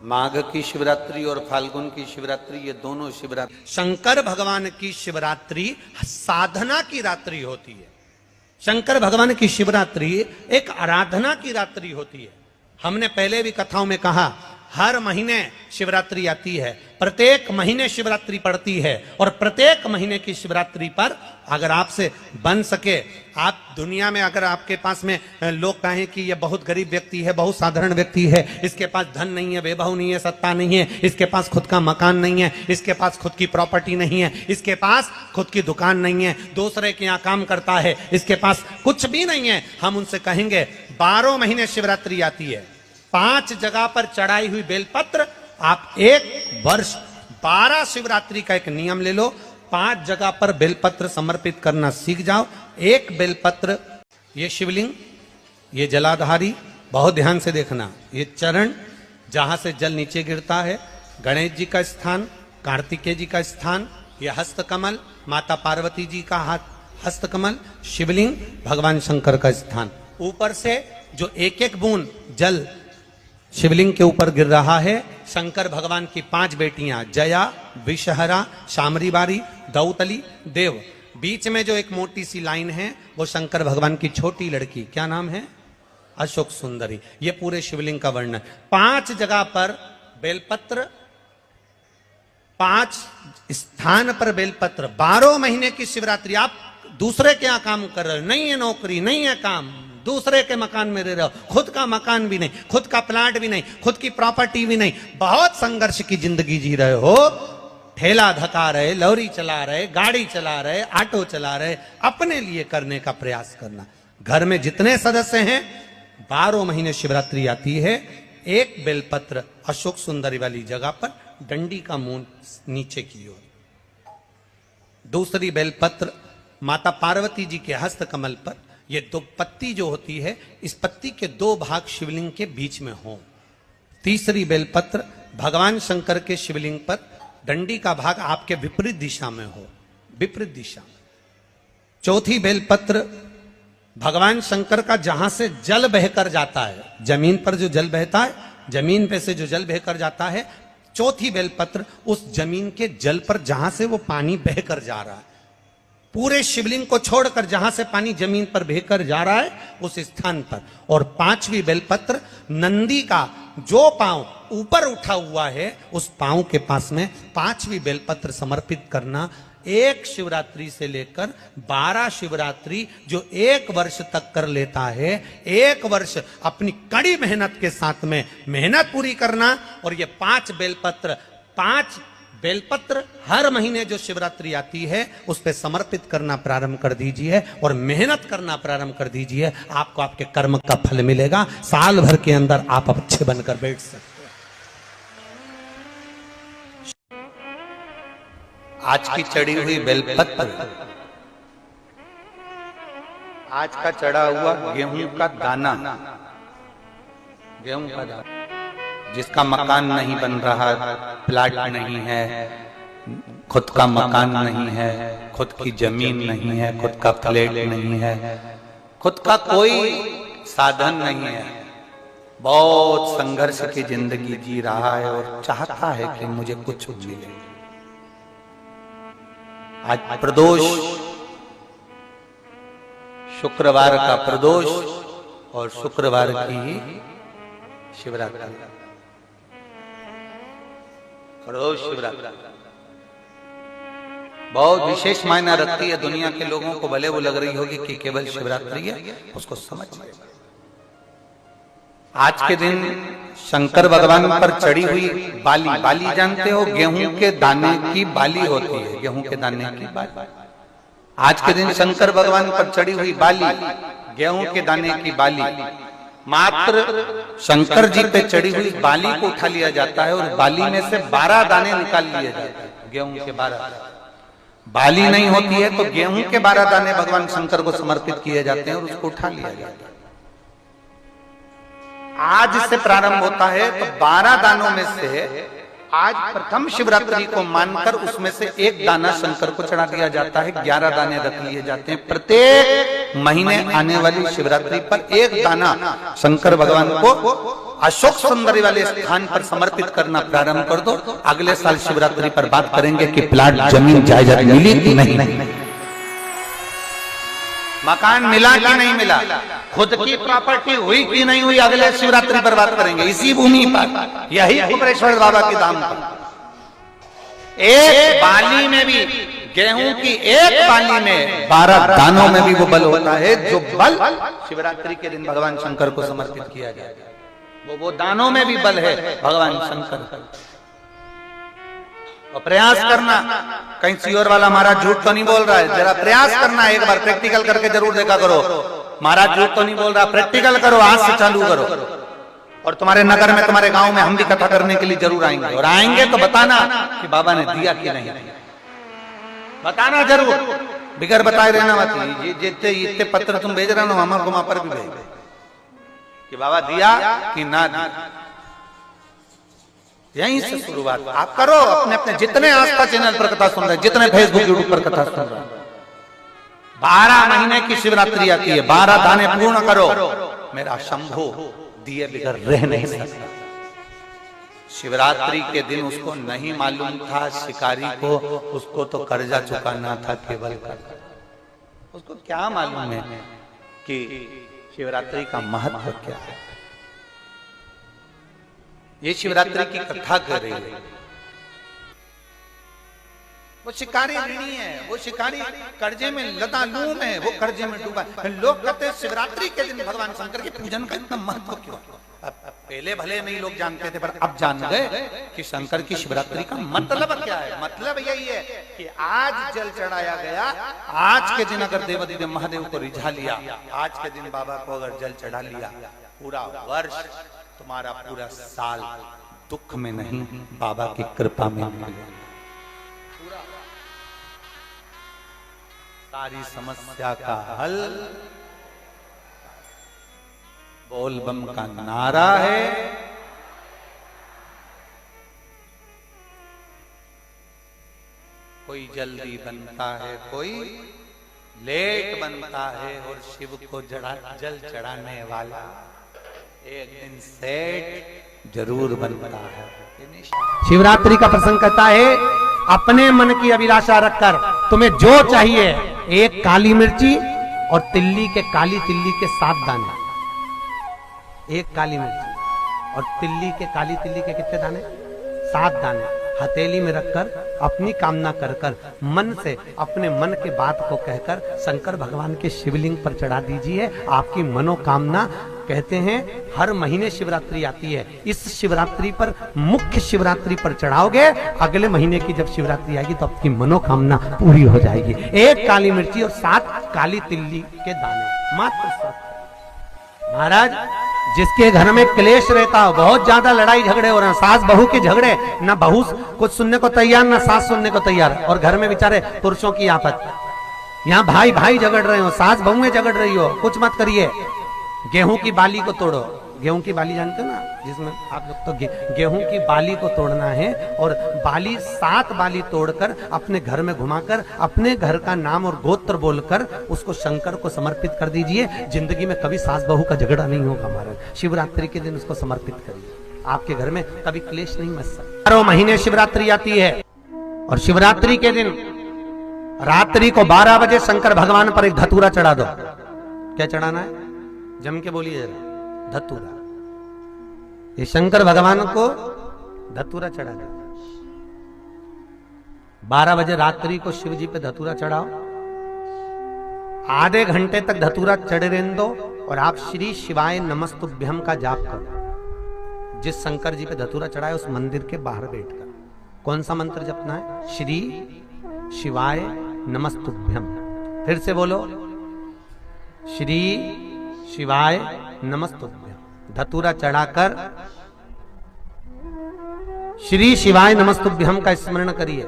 माघ की शिवरात्रि और फाल्गुन की शिवरात्रि, ये दोनों शिवरात्रि शंकर भगवान की शिवरात्रि साधना की रात्रि होती है। शंकर भगवान की शिवरात्रि एक आराधना की रात्रि होती है। हमने पहले भी कथाओं में कहा, हर महीने शिवरात्रि आती है, प्रत्येक महीने शिवरात्रि पड़ती है, और प्रत्येक महीने की शिवरात्रि पर अगर आपसे बन सके, आप दुनिया में अगर आपके पास में लोग कहें कि ये बहुत गरीब व्यक्ति है, बहुत साधारण व्यक्ति है, इसके पास धन नहीं है, वैभव नहीं है, सत्ता नहीं है, इसके पास खुद का मकान नहीं है, इसके पास खुद की प्रॉपर्टी नहीं है, इसके पास खुद की दुकान नहीं है, दूसरे के यहाँ काम करता है, इसके पास कुछ भी नहीं है, हम उनसे कहेंगे 12 महीने शिवरात्रि आती है, 5 जगह पर चढ़ाई हुई बेलपत्र, आप एक वर्ष 12 शिवरात्रि का एक नियम ले लो, 5 जगह पर बेलपत्र समर्पित करना सीख जाओ। एक बेलपत्र, ये शिवलिंग, ये जलाधारी, बहुत ध्यान से देखना, ये चरण जहां से जल नीचे गिरता है, गणेश जी का स्थान, कार्तिकेय जी का स्थान, ये हस्तकमल, माता पार्वती जी का हस्तकमल, शिवलिंग, भगवान शंकर का स्थान। ऊपर से जो एक एक बूंद जल शिवलिंग के ऊपर गिर रहा है, शंकर भगवान की 5 बेटियां, जया, विषहरा, शामरी बारी, दौतली, देव। बीच में जो एक मोटी सी लाइन है वो शंकर भगवान की छोटी लड़की, क्या नाम है? अशोक सुंदरी। ये पूरे शिवलिंग का वर्णन। 5 जगह पर बेलपत्र, 5 स्थान पर बेलपत्र, 12 महीने की शिवरात्रि। आप दूसरे के यहाँ काम कर रहे हो, नहीं है नौकरी, नहीं है काम, दूसरे के मकान में रह रहे हो, खुद का मकान भी नहीं, खुद का प्लाट भी नहीं, खुद की प्रॉपर्टी भी नहीं, बहुत संघर्ष की जिंदगी जी रहे हो, ठेला धका रहे, लॉरी चला रहे, गाड़ी चला रहे, ऑटो चला रहे, अपने लिए करने का प्रयास करना। घर में जितने सदस्य हैं, 12 महीने शिवरात्रि आती है, एक बेलपत्र अशोक सुंदरी वाली जगह पर, डंडी का मुंह नीचे की ओर, दूसरी बेलपत्र माता पार्वती जी के हस्त कमल पर। ये 2 पत्ती जो होती है, इस पत्ती के 2 भाग शिवलिंग के बीच में हो। तीसरी बेलपत्र भगवान शंकर के शिवलिंग पर, डंडी का भाग आपके विपरीत दिशा में हो, विपरीत दिशा। चौथी बेलपत्र भगवान शंकर का जहां से जल बहकर जाता है, जमीन पर जो जल बहता है, जमीन पे से जो जल बहकर जाता है, चौथी बेलपत्र उस जमीन के जल पर जहां से वो पानी बहकर जा रहा है, पूरे शिवलिंग को छोड़कर जहां से पानी जमीन पर बहकर जा रहा है उस स्थान पर। और 5वीं बेलपत्र नंदी का जो पांव ऊपर उठा हुआ है, उस पांव के पास में 5वीं बेलपत्र समर्पित करना। एक शिवरात्रि से लेकर 12 शिवरात्रि जो 1 वर्ष तक कर लेता है, 1 वर्ष अपनी कड़ी मेहनत के साथ में मेहनत पूरी करना। और ये 5 बेलपत्र हर महीने जो शिवरात्रि आती है उस पे समर्पित करना प्रारंभ कर दीजिए और मेहनत करना प्रारंभ कर दीजिए। आपको आपके कर्म का फल मिलेगा। साल भर के अंदर आप अच्छे बनकर बैठ सकते हैं। आज की चढ़ी हुई बेलपत्र, आज का चढ़ा हुआ गेहूं का दाना, गेहूं का दाना, जिसका मकान नहीं बन रहा, प्लाट नहीं है, खुद का मकान नहीं है, खुद की जमीन नहीं है, खुद का फ्लैट नहीं है, खुद का कोई साधन नहीं है, बहुत संघर्ष की जिंदगी जी रहा है और चाहता है कि मुझे कुछ मिले। आज प्रदोष, शुक्रवार का प्रदोष और शुक्रवार की ही शिवरात्रि, प्रदोष शिवरात्रि बहुत विशेष मायना रखती है। दुनिया के लोगों को भले वो लग रही होगी कि केवल शिवरात्रि है, उसको समझ। आज के दिन शंकर भगवान पर चढ़ी हुई बाली, बाली जानते हो, गेहूं के दाने की बाली होती है, गेहूं के दाने की बाली। आज के दिन शंकर भगवान पर चढ़ी हुई बाली, गेहूं के दाने की बाली, मात्र शंकर जी पे चढ़ी हुई बाली को उठा लिया जाता है और बाली में से 12 दाने निकाल लिए जाते हैं। गेहूं के 12, बाली नहीं होती है तो गेहूं के 12 दाने भगवान शंकर को समर्पित किए जाते हैं और उसको उठा लिया जाता है। आज से प्रारंभ होता है तो 12 दानों में से आज प्रथम शिवरात्रि को मानकर उसमें से 1 दाना शंकर को चढ़ा दिया जाता है, 11 दाने रख लिए जाते हैं। प्रत्येक महीने आने वाली शिवरात्रि पर 1 दाना शंकर भगवान को अशोक सुंदरी वाले स्थान पर समर्पित करना प्रारंभ कर दो। अगले साल शिवरात्रि पर बात करेंगे कि प्लाट जमीन जायदाद मिली कि नहीं, मकान मिला कि नहीं मिला, खुद की प्रॉपर्टी हुई कि नहीं हुई, अगले शिवरात्रि पर बात करेंगे। इसी भूमि पर, यही कुबेरेश्वर बाबा की धाम पर, एक बाली में भी, गेहूं की एक बाली में 12 दानों में भी वो बल होता है जो बल शिवरात्रि के दिन भगवान शंकर को समर्पित किया जाए। वो दानों में भी बल है भगवान शंकर का। और प्रयास करना, कहीं सियोर वाला महाराज झूठ तो नहीं बोल रहा है, जरा प्रयास करना, एक बार प्रैक्टिकल करके जरूर देखा करो। महाराज झूठ तो नहीं बोल रहा, प्रैक्टिकल करो, आज से चालू करो। और तुम्हारे नगर में, तुम्हारे गांव में हम भी कथा करने के लिए जरूर आएंगे, और आएंगे तो बताना कि बाबा ने दिया कि नहीं, बताना जरूर, बिगर बताए रहना मत। जितने इतने पत्र तुम भेज रहे हो हमारे को वहां पर भी भेज कि बाबा दिया कि ना दिया। यहीं से शुरुआत आप करो। अपने अपने जितने आस्था चैनल पर कथा सुन रहे, जितने फेसबुक यूट्यूब पर कथा सुन रहे, 12 महीने की शिवरात्रि आती है, 12 दाने पूर्ण करो। मेरा शंभो दिए बिगर रह नहीं सकता। शिवरात्रि के दिन उसको नहीं मालूम था शिकारी को, उसको तो कर्जा चुकाना था केवल कर्जा। उसको क्या मालूम है कि शिवरात्रि का महत्व क्या है। ये शिवरात्रि की कथा कर रही है। वो शिकारी ऋणी है, वो शिकारी कर्जे में लतालूम है, वो कर्जे में डूबा। लोग कहते हैं शिवरात्रि के दिन भगवान शंकर के पूजन का इतना महत्व क्यों। पहले भले नहीं लोग जानते थे, पर अब जान गए कि शंकर की शिवरात्रि का मतलब क्या है। मतलब यही है कि आज जल चढ़ाया गया, आज के दिन अगर देवादिदेव महादेव को रिझा लिया, आज के दिन बाबा को अगर जल चढ़ा लिया, पूरा वर्ष, तुम्हारा पूरा साल दुख में नहीं, बाबा की कृपा में निकलेगा। सारी समस्या का हल बोल बम का नारा है। कोई जल्दी बनता है, कोई लेट बनता है, और शिव को जल चढ़ाने वाला एक दिन सेठ जरूर बनता है। शिवरात्रि का प्रसंग कहता है, अपने मन की अभिलाषा रखकर तुम्हें जो चाहिए, एक काली मिर्ची और तिल्ली के, काली तिल्ली के 7 दाने, एक काली मिर्ची और तिल्ली के, काली तिल्ली के कितने दाने, 7 दाने हथेली में रखकर अपनी कामना कर कर, मन से अपने मन के बात को कहकर शंकर भगवान के शिवलिंग पर चढ़ा दीजिए। आपकी मनोकामना, कहते हैं हर महीने शिवरात्रि आती है, इस शिवरात्रि पर, मुख्य शिवरात्रि पर चढ़ाओगे, अगले महीने की जब शिवरात्रि आएगी तो आपकी मनोकामना पूरी हो जाएगी। एक काली मिर्ची और 7 काली तिल्ली के दाने, मात्र 7। महाराज, जिसके घर में क्लेश रहता हो, बहुत ज्यादा लड़ाई झगड़े हो रहे हैं, सास बहू के झगड़े, ना बहू कुछ सुनने को तैयार, ना सास सुनने को तैयार, और घर में बेचारे पुरुषों की आफत, यहाँ भाई भाई झगड़ रहे हो, सास बहुएं झगड़ रही हो, कुछ मत करिए। गेहूं की बाली को तोड़ो। गेहूं की बाली जानते हो ना, जिसमें आप लोग तो गेहूं की बाली को तोड़ना है, और बाली 7 बाली तोड़कर अपने घर में घुमाकर अपने घर का नाम और गोत्र बोलकर उसको शंकर को समर्पित कर दीजिए। जिंदगी में कभी सास बहू का झगड़ा नहीं होगा। महाराज, शिवरात्रि के दिन उसको समर्पित करिए, आपके घर में कभी क्लेश नहीं मच सकता। 12 महीने शिवरात्रि आती है, और शिवरात्रि के दिन रात्रि को 12 बजे शंकर भगवान पर एक धतूरा चढ़ा दो। क्या चढ़ाना है, जम के बोलिए जरा, धतूरा। ये शंकर भगवान को धतूरा चढ़ा दो। 12 बजे रात्रि को शिव जी पे धतूरा चढ़ाओ, आधे घंटे तक धतूरा चढ़े रहने दो, और आप श्री शिवाय नमस्तुभ्यम का जाप करो। जिस शंकर जी पे धतूरा चढ़ाए उस मंदिर के बाहर बैठकर कौन सा मंत्र जपना है, श्री शिवाय नमस्तुभ्यम। फिर से बोलो, श्री शिवाय नमस्तुभ्यम। धतूरा चढ़ाकर श्री शिवाय नमस्तुभ्यम का स्मरण करिए।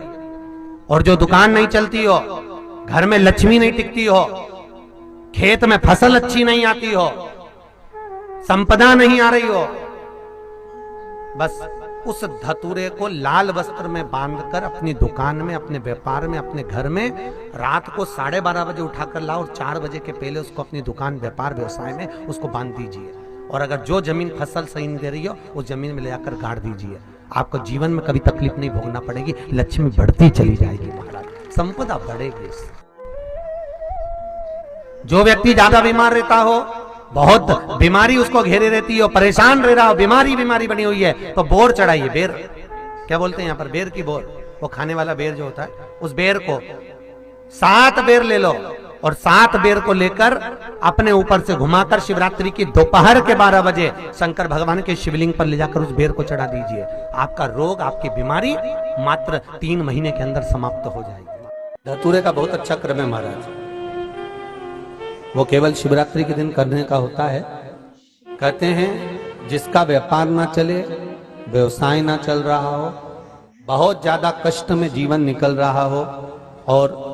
और जो दुकान नहीं चलती हो, घर में लक्ष्मी नहीं टिकती हो, खेत में फसल अच्छी नहीं आती हो, संपदा नहीं आ रही हो, बस उस धतूरे को लाल वस्त्र में बांधकर अपनी दुकान में, अपने व्यापार में, अपने घर में रात को 12:30 बजे उठाकर लाओ, और 4 बजे के पहले उसको अपनी दुकान, व्यापार, व्यवसाय में उसको बांध दीजिए। और अगर जो जमीन फसल सही नहीं दे रही हो उस जमीन में ले जाकर गाड़ दीजिए, आपको जीवन में कभी तकलीफ नहीं भोगना पड़ेगी, लक्ष्मी बढ़ती चली जाएगी महाराज, संपदा बढ़ेगी। जो व्यक्ति ज्यादा बीमार रहता हो, बहुत बीमारी उसको घेरे रहती है, परेशान रह रहा हो, बीमारी बनी हुई है, तो बोर चढ़ाइए, बेर क्या बोलते हैं यहाँ पर, बेर की बोर, वो खाने वाला बेर जो होता है, उस बेर को 7 बेर ले लो और 7 बेर को लेकर अपने ऊपर से घुमाकर शिवरात्रि की दोपहर के 12 बजे शंकर भगवान के शिवलिंग पर ले जाकर उस बेर को चढ़ा दीजिए। आपका रोग, आपकी बीमारी मात्र 3 महीने के अंदर समाप्त हो जाएगी। धतूरे का बहुत अच्छा क्रम है महाराज, वो केवल शिवरात्रि के दिन करने का होता है। कहते हैं जिसका व्यापार ना चले, व्यवसाय ना चल रहा हो, बहुत ज्यादा कष्ट में जीवन निकल रहा हो और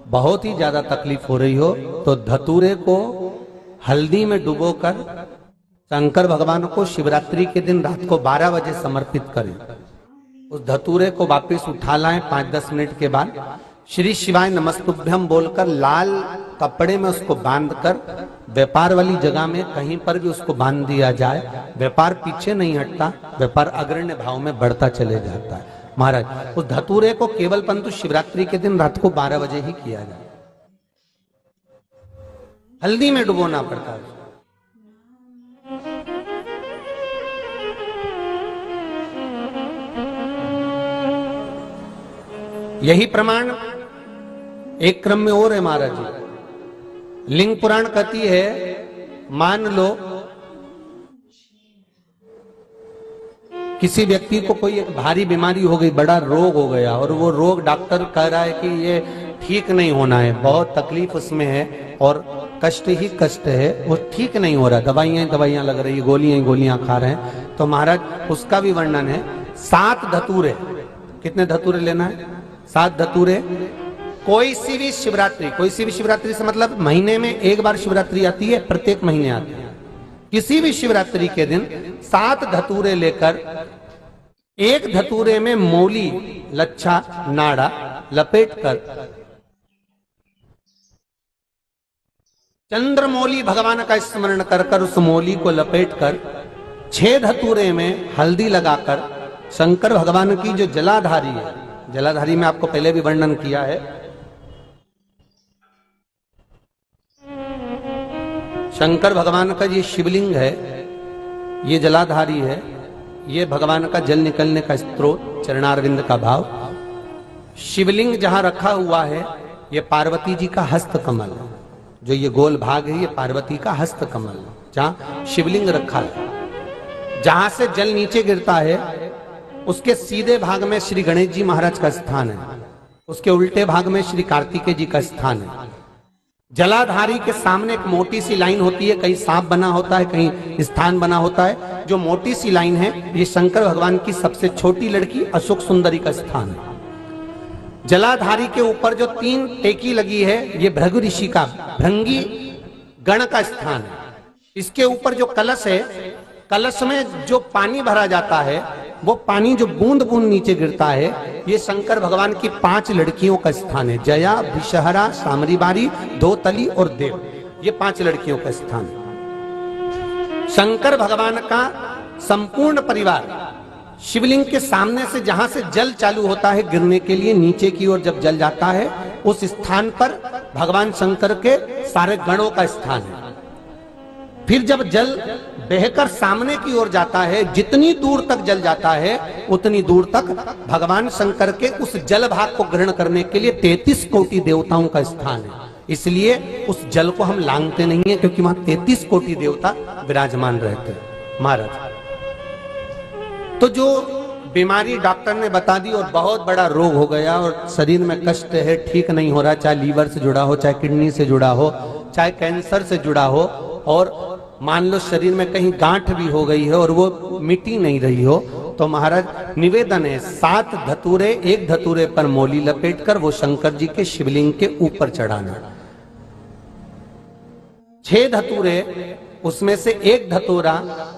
बहुत ही ज्यादा तकलीफ हो रही हो, तो धतूरे को हल्दी में डुबोकर शंकर भगवान को शिवरात्रि के दिन रात को 12 बजे समर्पित करें। उस धतूरे को वापस उठा लाएं 5-10 मिनट के बाद, श्री शिवाय नमस्तुभ्यम बोलकर लाल कपड़े में उसको बांधकर व्यापार वाली जगह में कहीं पर भी उसको बांध दिया जाए। व्यापार पीछे नहीं हटता, व्यापार अग्रण्य भाव में बढ़ता चले जाता है। महाराज उस धतूरे को केवल परंतु शिवरात्रि के दिन रात को 12 बजे ही किया जाए, हल्दी में डुबोना पड़ता है। यही प्रमाण एक क्रम में और है महाराज जी। लिंग पुराण कहती है, मान लो किसी व्यक्ति को कोई एक भारी बीमारी हो गई, बड़ा रोग हो गया और वो रोग डॉक्टर कह रहा है कि ये ठीक नहीं होना है, बहुत तकलीफ उसमें है और कष्ट ही कष्ट है, वो ठीक नहीं हो रहा, दवाइयां लग रही, गोलियां खा रहे हैं, तो महाराज उसका भी वर्णन है। 7 धतूरे, कितने धतूरे लेना है? 7 धतूरे। कोई सी भी शिवरात्रि से मतलब महीने में एक बार शिवरात्रि आती है, प्रत्येक महीने आती है। किसी भी शिवरात्रि के दिन 7 धतूरे लेकर, एक धतूरे में मौली, लच्छा, नाड़ा लपेटकर चंद्रमौली भगवान का स्मरण कर उस मौली को लपेटकर 6 धतूरे में हल्दी लगाकर शंकर भगवान की जो जलाधारी है, जलाधारी में आपको पहले भी वर्णन किया है, शंकर भगवान का ये शिवलिंग है, ये जलाधारी है, ये भगवान का जल निकलने का स्रोत, चरणारविंद का भाव। शिवलिंग जहां रखा हुआ है ये पार्वती जी का हस्त कमल है, जो ये गोल भाग है ये पार्वती का हस्त कमल है, जहां शिवलिंग रखा है। जहां से जल नीचे गिरता है उसके सीधे भाग में श्री गणेश जी महाराज का स्थान है, उसके उल्टे भाग में श्री कार्तिकेय जी का स्थान है। जलाधारी के सामने एक मोटी सी लाइन होती है, कहीं सांप बना होता है, कहीं स्थान बना होता है। जो मोटी सी लाइन है ये शंकर भगवान की सबसे छोटी लड़की अशोक सुंदरी का स्थान है। जलाधारी के ऊपर जो 3 टेकी लगी है ये भृगु ऋषि का, भृंगी गण का स्थान है। इसके ऊपर जो कलश है, कलश में जो पानी भरा जाता है वो पानी जो बूंद बूंद नीचे गिरता है, ये शंकर भगवान की 5 लड़कियों का स्थान है। जया, विषहरा, सामरीबारी, दोतली और देव, ये 5 लड़कियों का स्थान है। शंकर भगवान का संपूर्ण परिवार शिवलिंग के सामने से, जहां से जल चालू होता है गिरने के लिए नीचे की ओर जब जल जाता है, उस स्थान पर भगवान शंकर के सारे गणों का स्थान है। फिर जब जल बहकर सामने की ओर जाता है, जितनी दूर तक जल जाता है उतनी दूर तक भगवान शंकर के उस जल भाग को ग्रहण करने के लिए 33 कोटि देवताओं का स्थान है। इसलिए उस जल को हम लांघते नहीं है, क्योंकि वहां 33 कोटि देवता विराजमान रहते हैं महाराज। तो जो बीमारी डॉक्टर ने बता दी और बहुत बड़ा रोग हो गया और शरीर में कष्ट है, ठीक नहीं हो रहा, चाहे लीवर से जुड़ा हो, चाहे किडनी से जुड़ा हो, चाहे कैंसर से जुड़ा हो, और मान लो शरीर में कहीं गांठ भी हो गई है और वो मिटी नहीं रही हो, तो महाराज निवेदन है 7 धतूरे, एक धतूरे पर मौली लपेटकर वो शंकर जी के शिवलिंग के ऊपर चढ़ाना। 6 धतूरे, उसमें से एक धतूरा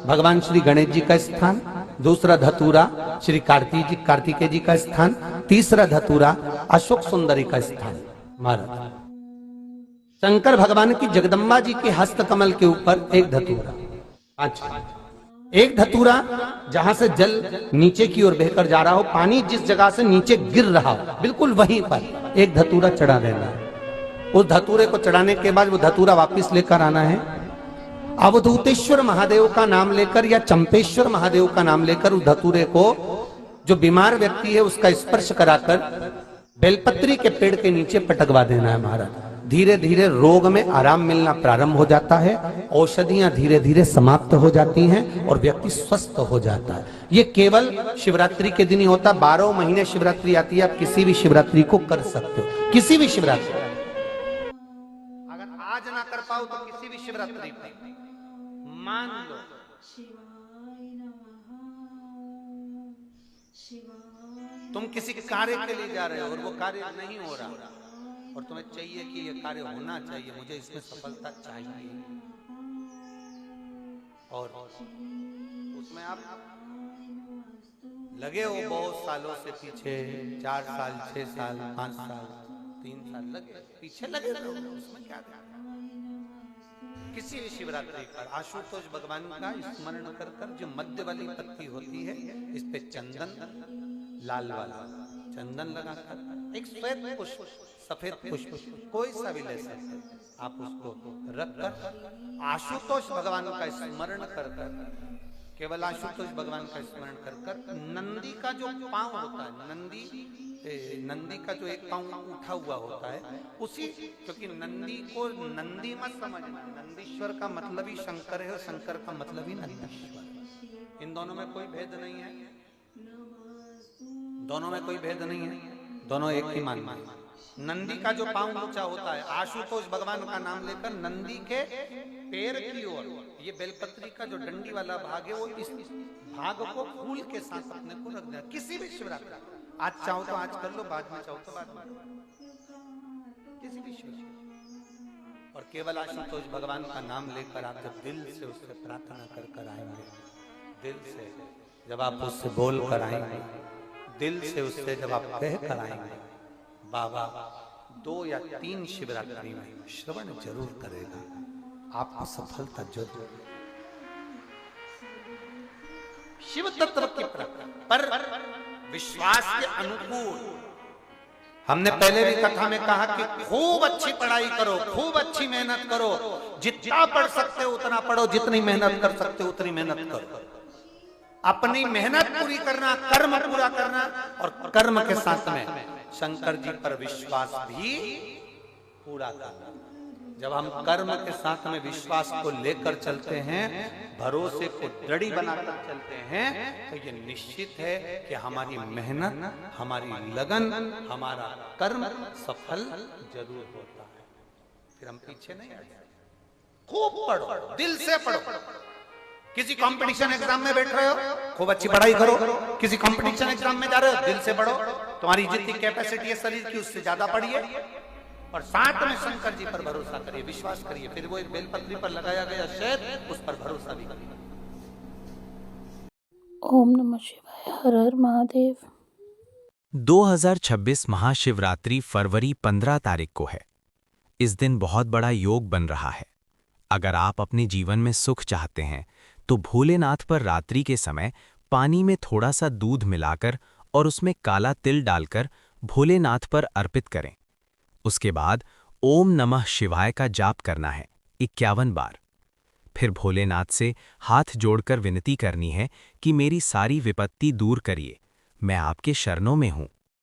भगवान श्री गणेश जी का स्थान, दूसरा धतूरा श्री कार्तिकेय जी का स्थान, तीसरा धतूरा अशोक सुंदरी का स्थान। महाराज शंकर भगवान की जगदम्बा जी के हस्त कमल के ऊपर एक धतूरा, अच्छा, एक धतूरा जहां से जल नीचे की ओर बहकर जा रहा हो, पानी जिस जगह से नीचे गिर रहा हो, बिल्कुल वहीं पर एक धतूरा चढ़ा देना है। उस धतूरे को चढ़ाने के बाद वो धतूरा वापस लेकर आना है। अवधूतेश्वर महादेव का नाम लेकर या चंपेश्वर महादेव का नाम लेकर उस धतूरे को, जो बीमार व्यक्ति है उसका स्पर्श कराकर बेलपत्री के पेड़ के नीचे पटकवा देना है महाराज। धीरे धीरे रोग में आराम मिलना प्रारंभ हो जाता है, औषधियां धीरे धीरे समाप्त हो जाती हैं और व्यक्ति स्वस्थ हो जाता है। ये केवल शिवरात्रि के दिन ही होता। 12 महीने शिवरात्रि आती है, आप किसी भी शिवरात्रि को कर सकते हो, किसी भी शिवरात्रि। अगर आज ना कर पाओ तो किसी भी शिवरात्रि पर मान लो तुम किसी कार्य के लिए जा रहे हो और वो कार्य नहीं हो रहा और तुम्हें चाहिए कि ये कार्य होना चाहिए, मुझे इसमें सफलता चाहिए, और उसमें आप लगे हो बहुत सालों से पीछे, 4 साल 6 साल 5 साल 3 साल लगे पीछे लगे रहो, उसमें क्या किसी भी शिवरात्रि पर आशुतोष भगवान का स्मरण कर कर जो मध्य वाली पत्ती होती है, इस पे चंदन, लाल वाला चंदन लगाकर एक श्वेत पुष्प, सफेद पुष्प कोई सा भी ले सकते, आप उसको रखकर आशुतोष भगवान का स्मरण कर कर, केवल आशुतोष भगवान का स्मरण कर कर नंदी का जो पांव होता है, नंदी का जो एक पांव उठा हुआ होता है उसी, क्योंकि नंदी को नंदी मत समझना, नंदीश्वर का मतलब ही शंकर है और शंकर का मतलब ही नंदीश्वर। इन दोनों में कोई भेद नहीं है, दोनों में कोई भेद नहीं है, दोनों एक ही मान है। नंदी का जो पांव ऊंचा होता है, आशुतोष भगवान का नाम लेकर नंदी के पैर की ओर, ये बेलपत्री का जो डंडी वाला भाग है वो इस भाग को फूल के साथ अपने को रख देना। किसी भी शिवरात्रि, आज चाहो तो आज कर लो, बाद में चाहो तो बाद में, किसी भी शिवरात्रि। और केवल आशुतोष भगवान का नाम लेकर आप जब दिल से उससे प्रार्थना कर कर आएंगे, दिल से जब आप उससे बोल कर आएंगे, दिल से उससे जब आप कह कर आएंगे, बाबा 2 या 3 शिवरात्रि में श्रवण जरूर करेगा, आपको सफलता जरूर। शिव तत्व के पर विश्वास के अनुकूल, हमने पहले भी कथा में कहा कि खूब अच्छी पढ़ाई करो, खूब अच्छी मेहनत करो, जितना पढ़ सकते हो उतना पढ़ो, जितनी मेहनत कर सकते हो उतनी मेहनत करो। अपनी मेहनत पूरी करना, कर्म पूरा करना, और कर्म के साथ में शंकर जी पर विश्वास भी पूरा करना। जब हम कर्म के साथ में विश्वास को लेकर चलते हैं, भरोसे को दृढ़ बनाकर चलते हैं, तो ये निश्चित है कि हमारी मेहनत, हमारी लगन, हमारा कर्म सफल जरूर होता है। फिर हम पीछे नहीं आ जाते। खूब पढ़ो, दिल से पढ़ो। किसी कंपटीशन एग्जाम में बैठ रहे हो, खूब अच्छी पढ़ाई करो। किसी कंपटीशन एग्जाम में जा रहे हो, दिल से पढ़ो। तुम्हारी जितनी कैपेसिटी है शरीर की, उससे ज्यादा पढ़िए और साथ में शंकर जी पर भरोसा करिए, विश्वास करिए। फिर वो एक बेलपत्री पर लगाया गया शहद, उस पर भरोसा भी करिए। ओम नमः शिवाय। हर हर महादेव। 2026 महाशिवरात्रि फरवरी 15 तारीख को है। इस दिन बहुत बड़ा योग बन रहा है। अगर आप अपने जीवन में सुख चाहते हैं तो भोलेनाथ पर रात्रि के समय पानी में थोड़ा सा दूध मिलाकर और उसमें काला तिल डालकर भोलेनाथ पर अर्पित करें। उसके बाद ओम नमः शिवाय का जाप करना है 51 बार। फिर भोलेनाथ से हाथ जोड़कर विनती करनी है कि मेरी सारी विपत्ति दूर करिए, मैं आपके शरणों में हूं।